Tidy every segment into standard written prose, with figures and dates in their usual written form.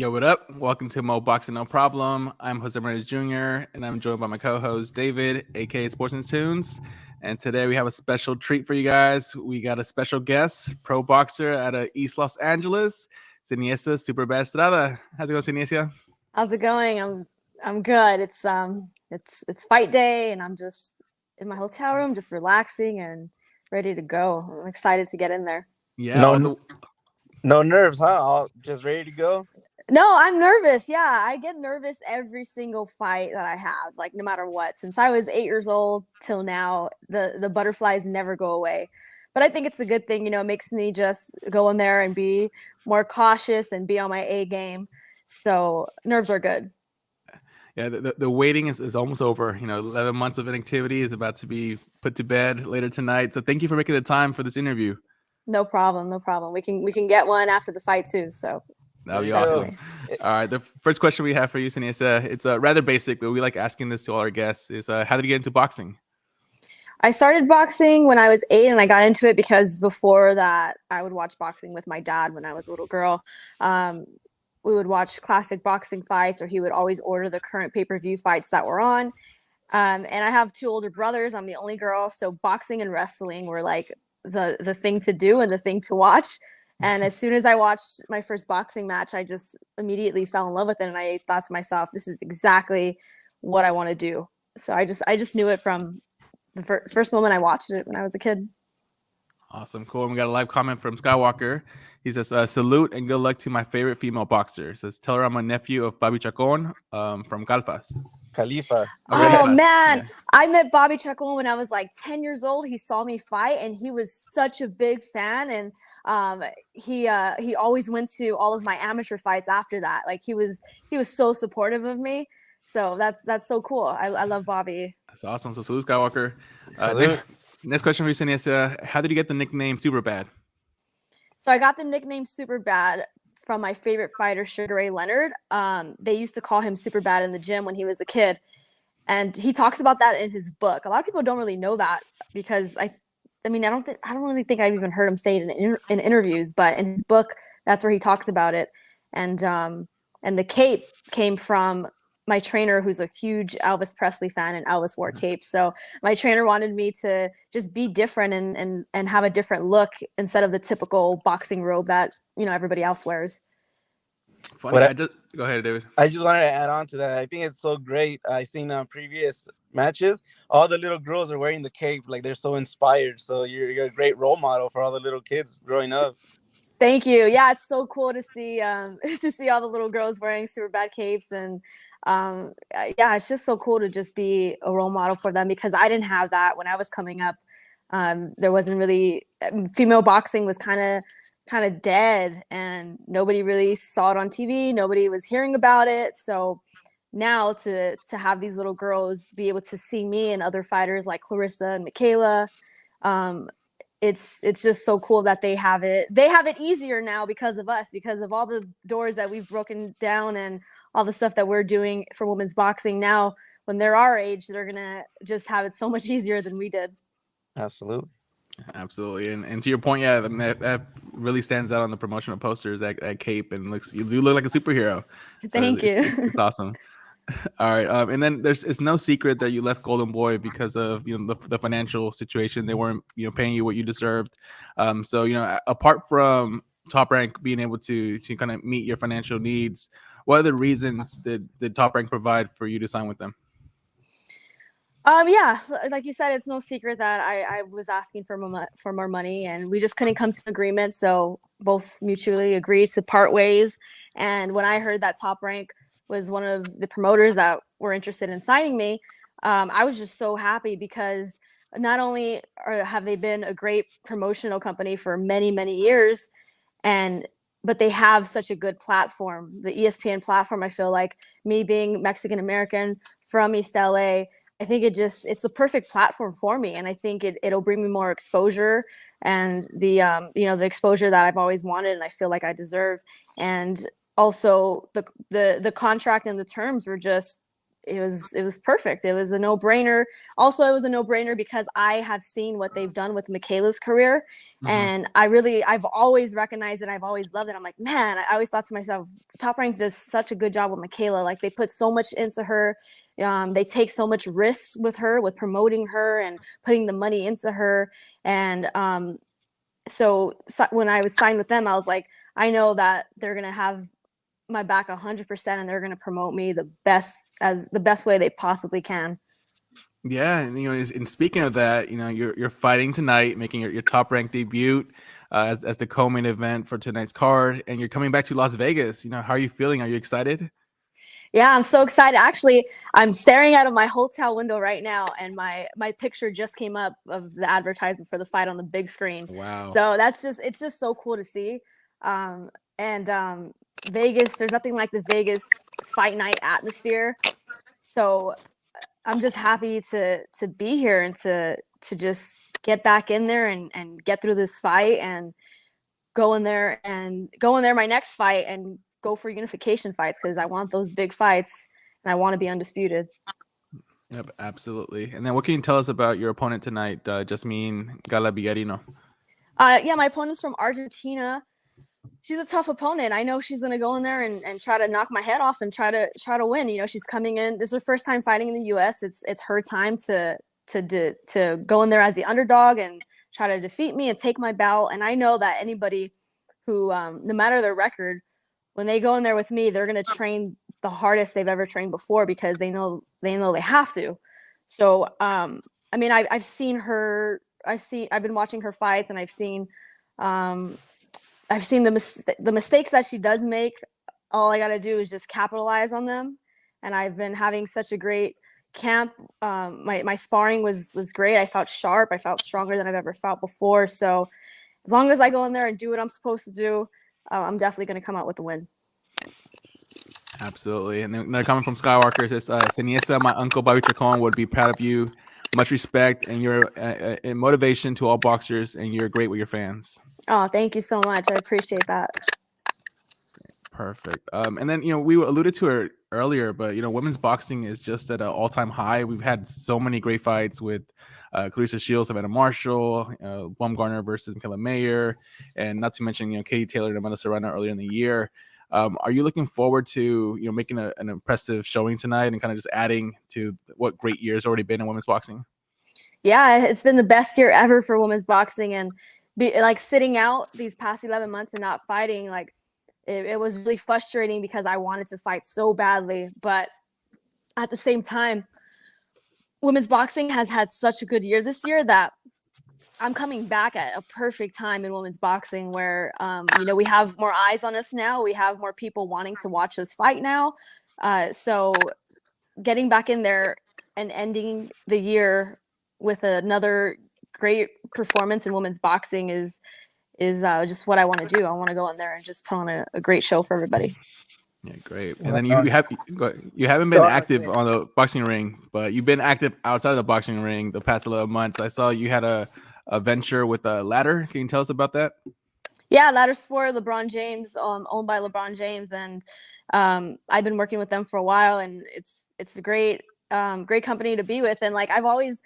Yo, what up? Welcome to Mo Boxing No Problem. I'm Jose Morales Jr., and I'm joined by my co host, David, aka Sports and Tunes. And today we have a special treat for you guys. We got a special guest, pro boxer out of East Los Angeles, Seniesa Super Bad Estrada. How's it going, Seniesa? How's it going? I'm good. It's fight day and I'm just in my hotel room just relaxing and ready to go. I'm excited to get in there. Yeah, No, no nerves, huh? All just ready to go. No, I'm nervous. Yeah, I get nervous every single fight that I have, like no matter what. Since I was 8 years old till now, the butterflies never go away. But I think it's a good thing, it makes me just go in there and be more cautious and be on my A game. So nerves are good. Yeah, the waiting is almost over. 11 months of inactivity is about to be put to bed later tonight. So thank you for making the time for this interview. No problem, no problem. We can get one after the fight too. So that'll be awesome. All right, the first question we have for you, Seniesa, it's rather basic, but we like asking this to all our guests: is how did you get into boxing? I started boxing when I was 8, and I got into it because before that, I would watch boxing with my dad when I was a little girl. We would watch classic boxing fights, or he would always order the current pay-per-view fights that were on. And I have 2 older brothers. I'm the only girl, so boxing and wrestling were like the thing to do and the thing to watch. And as soon as I watched my first boxing match, I just immediately fell in love with it, and I thought to myself, "This is exactly what I want to do." So I just knew it from the first moment I watched it when I was a kid. Awesome, cool. And we got a live comment from Skywalker. He says, "Salute and good luck to my favorite female boxer." He says, "Tell her I'm a nephew of Bobby Chacon from Calfas." Califas. Oh man, Yeah. I met Bobby Chacon when I was like 10 years old. He saw me fight, and he was such a big fan. And he always went to all of my amateur fights after that. Like he was so supportive of me. So that's so cool. I love Bobby. That's awesome. So salute, Skywalker. Salute. Next question for you, Seniesa. How did you get the nickname Super Bad? So I got the nickname Super Bad from my favorite fighter, Sugar Ray Leonard. They used to call him Super Bad in the gym when he was a kid. And he talks about that in his book. A lot of people don't really know that because I don't really think I've even heard him say it in interviews, but in his book, that's where he talks about it. And the cape came from my trainer, who's a huge Elvis Presley fan, and Elvis wore capes. So my trainer wanted me to just be different and have a different look instead of the typical boxing robe that everybody else wears. Funny. Go ahead, David. I just wanted to add on to that. I think it's so great. I seen on previous matches, all the little girls are wearing the cape, like they're so inspired. So you're a great role model for all the little kids growing up. Thank you. Yeah, it's so cool to see to see all the little girls wearing Super Bad capes, and yeah, it's just so cool to just be a role model for them because I didn't have that when I was coming up. There wasn't really female boxing was kind of dead, and nobody really saw it on TV. Nobody was hearing about it. So now to have these little girls be able to see me and other fighters like Clarissa and Michaela, it's just so cool that they have it easier now because of us, because of all the doors that we've broken down and all the stuff that we're doing for women's boxing. Now when they're our age, they're gonna just have it so much easier than we did. Absolutely. And to your point, yeah, I mean, that really stands out on the promotional posters, that cape, and you look like a superhero. Thank you. It's awesome. All right, and then it's no secret that you left Golden Boy because of the financial situation. They weren't paying you what you deserved. So apart from Top Rank being able to kind of meet your financial needs, what other reasons did Top Rank provide for you to sign with them? Yeah, like you said, it's no secret that I was asking for more money, and we just couldn't come to an agreement. So both mutually agreed to part ways. And when I heard that Top Rank was one of the promoters that were interested in signing me, I was just so happy because not only have they been a great promotional company for many, many years, but they have such a good platform. The ESPN platform, I feel like, me being Mexican American from East LA, I think it's a perfect platform for me. And I think it'll bring me more exposure and the exposure that I've always wanted and I feel like I deserve. And also the contract and the terms were just it was perfect. It was a no-brainer. Also, it was a no-brainer because I have seen what they've done with Michaela's career, and I've always recognized it. I've always loved it. I'm like, man, I always thought to myself, Top Rank does such a good job with Michaela. Like, they put so much into her. They take so much risks with her, with promoting her and putting the money into her. And so when I was signed with them, I was like, I know that they're gonna have my back 100%, and they're going to promote me the best way they possibly can. Yeah, and and speaking of that, you're fighting tonight, making your top ranked debut as the co-main event for tonight's card, and you're coming back to Las Vegas. How are you feeling? Are you excited? Yeah, I'm so excited. Actually, I'm staring out of my hotel window right now, and my picture just came up of the advertisement for the fight on the big screen. Wow. So it's just so cool to see. And Vegas, there's nothing like the Vegas fight night atmosphere. So I'm just happy to be here and to just get back in there and get through this fight and go in there my next fight and go for unification fights, because I want those big fights and I want to be undisputed. Yep, absolutely. And then what can you tell us about your opponent tonight, Jasmine Galabigarino? Yeah, my opponent's from Argentina. She's a tough opponent. I know she's gonna go in there and try to knock my head off and try to win. She's coming in. This is her first time fighting in the U.S. It's her time to go in there as the underdog and try to defeat me and take my belt. And I know that anybody who, no matter their record, when they go in there with me, they're gonna train the hardest they've ever trained before, because they know they have to. So I mean, I've seen her. I've been watching her fights, and I've seen the mistakes that she does make. All I got to do is just capitalize on them. And I've been having such a great camp. My sparring was great. I felt sharp. I felt stronger than I've ever felt before. So as long as I go in there and do what I'm supposed to do, I'm definitely going to come out with a win. Absolutely. And then coming from Skywalker, says Seniesa, my uncle Bobby Chacon would be proud of you. Much respect, and you're a motivation to all boxers, and you're great with your fans. Oh, thank you so much. I appreciate that. Perfect. And then, we alluded to it earlier, but, women's boxing is just at an all-time high. We've had so many great fights with Clarissa Shields, Savannah Marshall, Baumgartner versus Michaela Mayer, and not to mention, Katie Taylor and Amanda Serrano earlier in the year. Are you looking forward to, making an impressive showing tonight and kind of just adding to what great year's already been in women's boxing? Yeah, it's been the best year ever for women's boxing, and sitting out these past 11 months and not fighting, it was really frustrating because I wanted to fight so badly. But at the same time, women's boxing has had such a good year this year that I'm coming back at a perfect time in women's boxing, where, we have more eyes on us now. We have more people wanting to watch us fight now. So getting back in there and ending the year with another great performance in women's boxing is just what I want to do. I want to go in there and just put on a great show for everybody. Yeah, great. And then you haven't been active on the boxing ring, but you've been active outside of the boxing ring the past 11 months. I saw you had a venture with a ladder. Can you tell us about that? Yeah, Ladder Sport, LeBron James, owned by LeBron James, and I've been working with them for a while, and it's a great company to be with. And I've always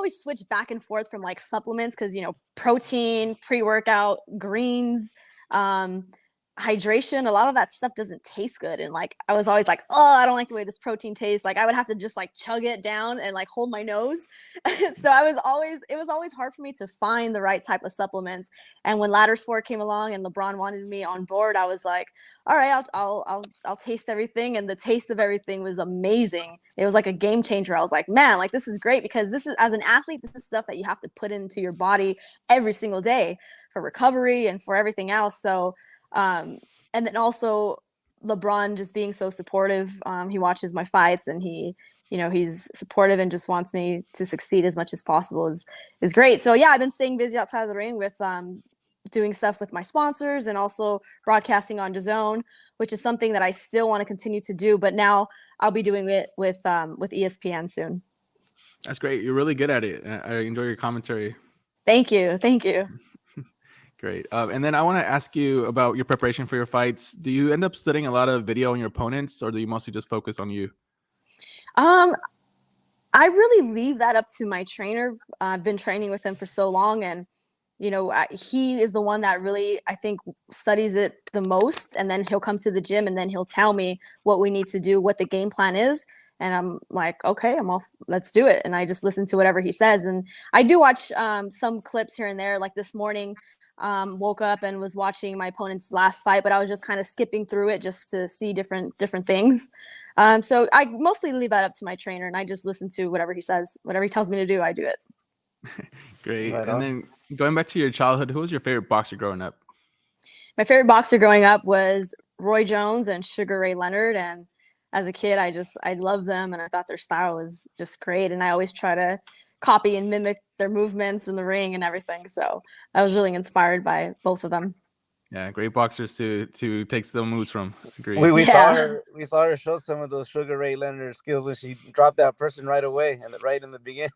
switched back and forth from supplements, because protein, pre-workout, greens, hydration, a lot of that stuff doesn't taste good. And I was always oh, I don't like the way this protein tastes. I would have to just chug it down and hold my nose. So it was always hard for me to find the right type of supplements. And when Ladder Sport came along and LeBron wanted me on board, I was like, all right, I'll taste everything. And the taste of everything was amazing. It was like a game changer. I was like, man, this is great, because this is, as an athlete, this is stuff that you have to put into your body every single day for recovery and for everything else. So and then also LeBron just being so supportive. He watches my fights, and he's supportive and just wants me to succeed as much as possible is great. So yeah, I've been staying busy outside of the ring with doing stuff with my sponsors, and also broadcasting on DAZN, which is something that I still want to continue to do, but now I'll be doing it with ESPN soon. That's great. You're really good at it. I enjoy your commentary. Thank you. Great. And then I want to ask you about your preparation for your fights. Do you end up studying a lot of video on your opponents, or do you mostly just focus on you? Um, I really leave that up to my trainer. I've been training with him for so long, and he is the one that really, I think, studies it the most. And then he'll come to the gym, and then he'll tell me what we need to do, what the game plan is. And I'm like, okay, I'm off. Let's do it. And I just listen to whatever he says. And I do watch some clips here and there. Like this morning, woke up and was watching my opponent's last fight, but I was just kind of skipping through it just to see different things. So I mostly leave that up to my trainer, and I just listen to whatever he says. Whatever he tells me to do, I do it. Great. Right And on. then going back to your childhood, who was your favorite boxer growing up? My favorite boxer growing up was Roy Jones and Sugar Ray Leonard. And as a kid, I loved them, and I thought their style was just great. And I always try to copy and mimic their movements in the ring and everything. So I was really inspired by both of them. Yeah, great boxers to take some moves from. We, Agreed. we saw Yeah. her we saw her show some of those Sugar Ray Leonard skills when she dropped that person right away and right in the beginning.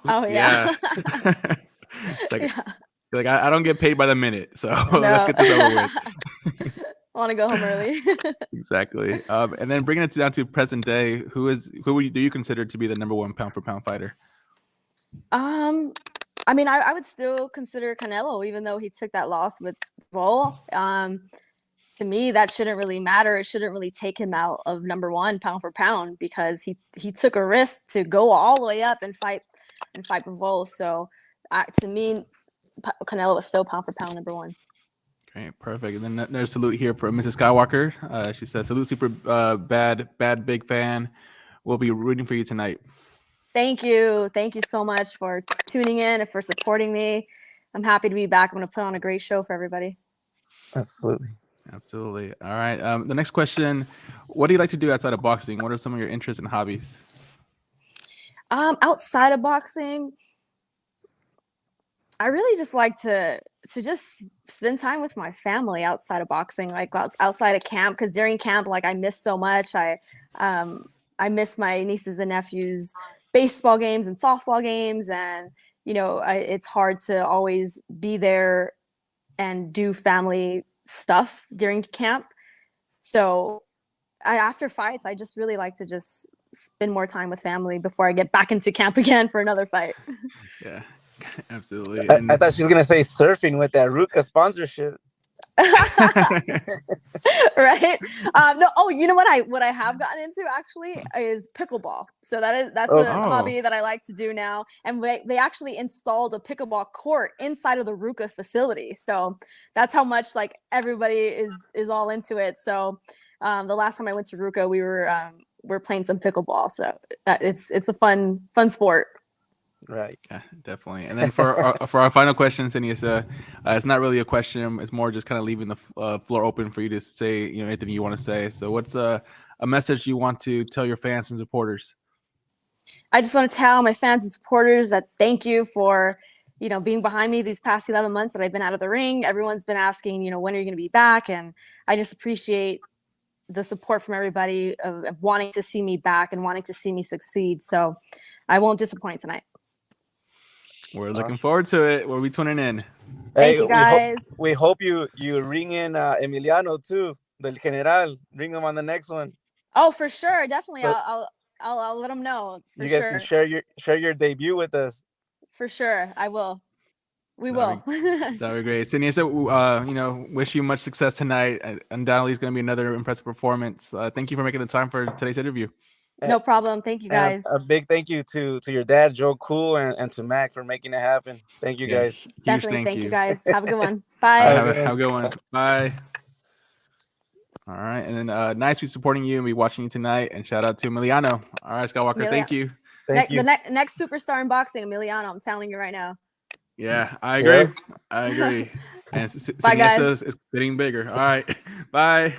Oh yeah. It's like, Yeah. like I don't get paid by the minute, so let's No. get this over with. I want to go home early. Exactly. And then bringing it down to present day, who do you consider to be the number one pound for pound fighter? I mean, I would still consider Canelo, even though he took that loss with Vol. To me, that shouldn't really matter. It shouldn't really take him out of number one pound for pound, because he took a risk to go all the way up and fight with Vol. So to me, Canelo is still pound for pound number one. Okay, perfect. And then there's a salute here for Mrs. Skywalker. She says, "Salute, super bad big fan. We'll be rooting for you tonight." Thank you so much for tuning in and for supporting me. I'm happy to be back. I'm going to put on a great show for everybody. Absolutely. Absolutely. All right. The next question: what do you like to do outside of boxing? What are some of your interests and hobbies? Outside of boxing, I really just like to just spend time with my family outside of boxing, like outside of camp, because during camp, like, I miss so much. I miss my nieces and nephews' baseball games and softball games, and it's hard to always be there and do family stuff during camp. So after fights, I just really like to just spend more time with family before I get back into camp again for another fight. Yeah, absolutely. I thought she was gonna say surfing with that Ruka sponsorship. Right. No. Oh, you know what I have gotten into actually is pickleball. So that's a hobby that I like to do now. And they actually installed a pickleball court inside of the Ruka facility. So that's how much, like, everybody is all into it. So the last time I went to Ruka, we're playing some pickleball. So it's a fun sport. Right. Yeah, definitely. And then for our final question, Seniesa, it's not really a question. It's more just kind of leaving the floor open for you to say, anything you want to say. So what's a message you want to tell your fans and supporters? I just want to tell my fans and supporters that thank you for, being behind me these past 11 months that I've been out of the ring. Everyone's been asking, when are you going to be back? And I just appreciate the support from everybody of wanting to see me back and wanting to see me succeed. So I won't disappoint tonight. We're looking forward to it. We'll be tuning in. Thank you, guys. We hope you ring in Emiliano too, Del General. Bring him on the next one. Oh, for sure, definitely. I'll let him know. You guys can share your debut with us. For sure, I will. We will. That would be great. Seniesa, wish you much success tonight. Undoubtedly, it's going to be another impressive performance. Thank you for making the time for today's interview. No problem. Thank you, guys. A big thank you to your dad, Joe Cool, and to Mac for making it happen. Thank you, guys. Definitely. Thank you, guys. Have a good one. Bye. Have a good one. Bye. All right. And then nice to be supporting you and be watching you tonight. And shout out to Emiliano. All right, Skywalker. Thank you. Thank you. The next superstar in boxing, Emiliano. I'm telling you right now. Yeah, I agree. Yep. I agree. And Bye, guys. Is getting bigger. All right. Bye.